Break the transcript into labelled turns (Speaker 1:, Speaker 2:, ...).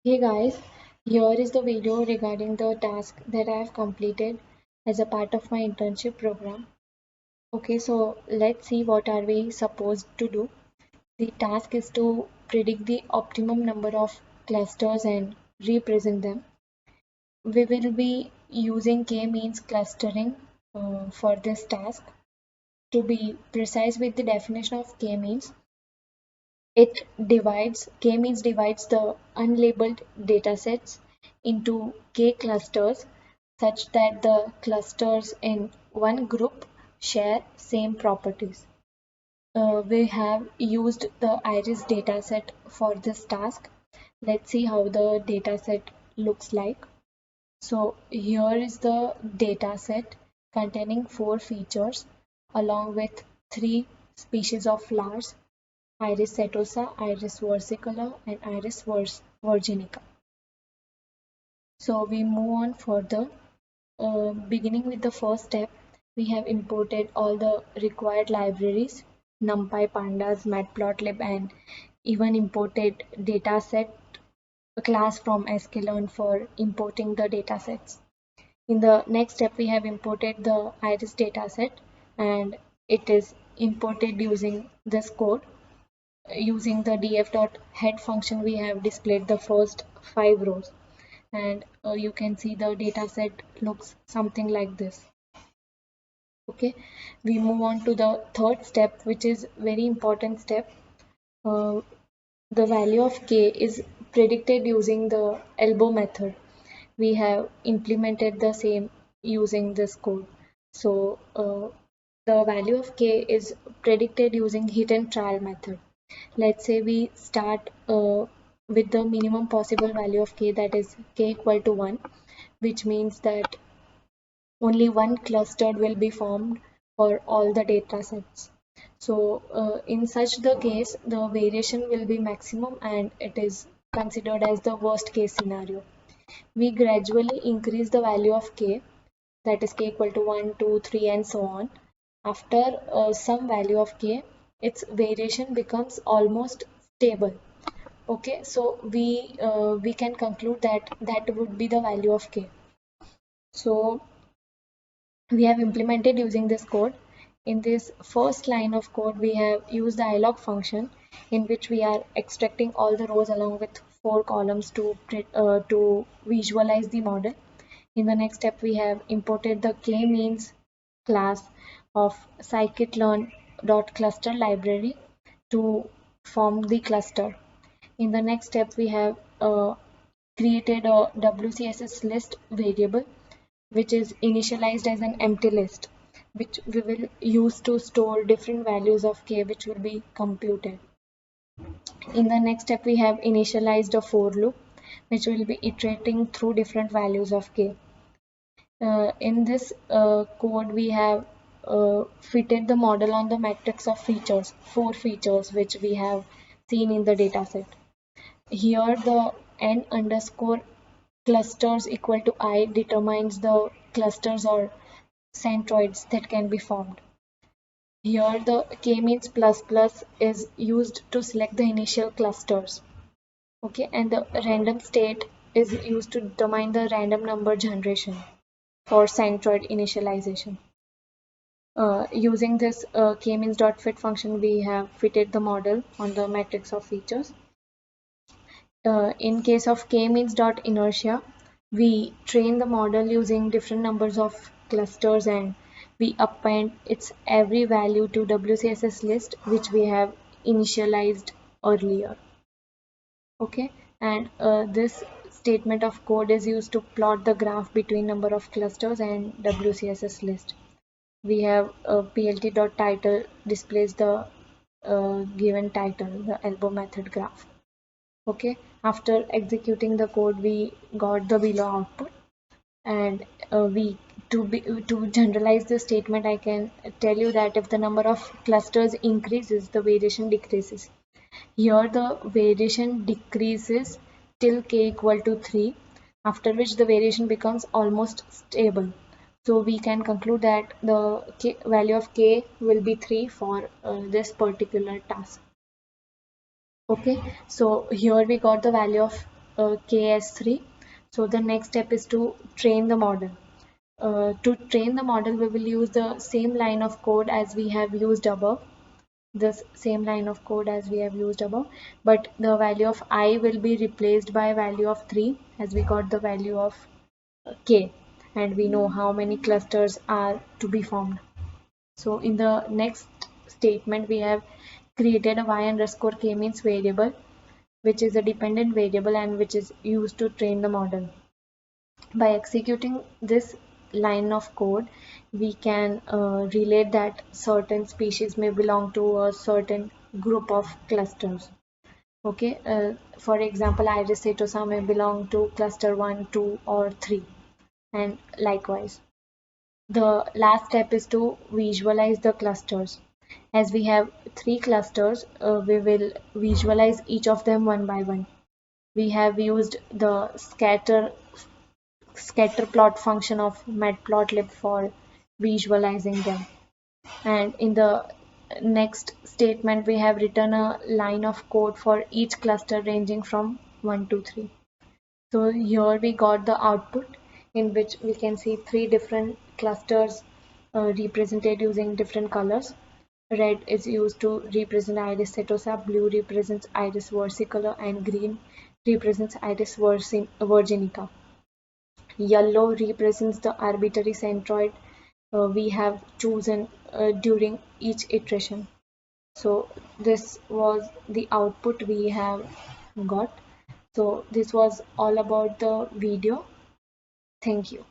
Speaker 1: Hey guys, here is the video regarding the task that I have completed as a part of my internship program. Okay, so let's see what are we supposed to do. The task is to predict the optimum number of clusters and represent them. We will be using k-means clustering for this task. To be precise with the definition of k-means, it divides k-means divides the unlabeled datasets into k clusters such that the clusters in one group share same properties. We have used the iris dataset for this task. Let's see how the dataset looks like. So here is the dataset containing 4 features along with 3 species of flowers: Iris setosa, Iris versicolor, and Iris virginica. So we move on further. Beginning with the first step, we have imported all the required libraries, NumPy, Pandas, Matplotlib, and even imported dataset class from sklearn for importing the datasets. In the next step, we have imported the Iris dataset, and it is imported using this code. Using the df.head function, we have displayed the first 5 rows, and you can see the dataset looks something like this. Okay, we move on to the third step, which is very important step. uh, the value of k is predicted using the elbow method. We have implemented the same using this code. So the value of k is predicted using hit and trial method. Let's say we start with the minimum possible value of k, that is k equal to 1, which means that only one cluster will be formed for all the data sets. So in such the case, the variation will be maximum and it is considered as the worst case scenario. We gradually increase the value of k, that is k equal to 1, 2, 3, and so on. After some value of k, its variation becomes almost stable. Okay, so we can conclude that that would be the value of k. So we have implemented using this code. In this first line of code, we have used the ilog function, in which we are extracting all the rows along with 4 columns to visualize the model. In the next step, we have imported the k-means class of scikit-learn.cluster library to form the cluster. In the next step, we have created a WCSS list variable, which is initialized as an empty list, which we will use to store different values of k which will be computed. In the next step, we have initialized a for loop, which will be iterating through different values of k. In this code, we have fitted the model on the matrix of features, 4 features, which we have seen in the dataset. Here, the n underscore clusters equal to I determines the clusters or centroids that can be formed. Here, the k-means plus plus is used to select the initial clusters. Okay, and the random state is used to determine the random number generation for centroid initialization. Using this k-means.fit function, we have fitted the model on the matrix of features. In case of k-means.inertia, we train the model using different numbers of clusters and we append its every value to WCSS list, which we have initialized earlier. Okay, and this statement of code is used to plot the graph between number of clusters and WCSS list. We have plt.title displays the given title, the elbow method graph. Okay, after executing the code, we got the below output, and we to generalize the statement, I can tell you that if the number of clusters increases, the variation decreases. Here the variation decreases till k equal to 3, after which the variation becomes almost stable. So we can conclude that the value of k will be 3 for this particular task. Okay, so here we got the value of KS3. So the next step is to train the model. To train the model, we will use the same line of code as we have used above. This same line of code as we have used above, but the value of I will be replaced by value of 3, as we got the value of k, and we know how many clusters are to be formed. So in the next statement, we have created a y underscore k means variable, which is a dependent variable and which is used to train the model. By executing this line of code, we can relate that certain species may belong to a certain group of clusters. Okay, for example, Iris setosa may belong to cluster 1, 2, or 3, and likewise. The last step is to visualize the clusters. As we have 3 clusters, we will visualize each of them one by one. We have used the scatter plot function of matplotlib for visualizing them. And in the next statement, we have written a line of code for each cluster ranging from 1 to 3. So here we got the output in which we can see 3 different clusters represented using different colors. Red is used to represent Iris setosa, blue represents Iris versicolor, and green represents Iris virginica. Yellow represents the arbitrary centroid we have chosen during each iteration. So this was the output we have got. So this was all about the video. Thank you.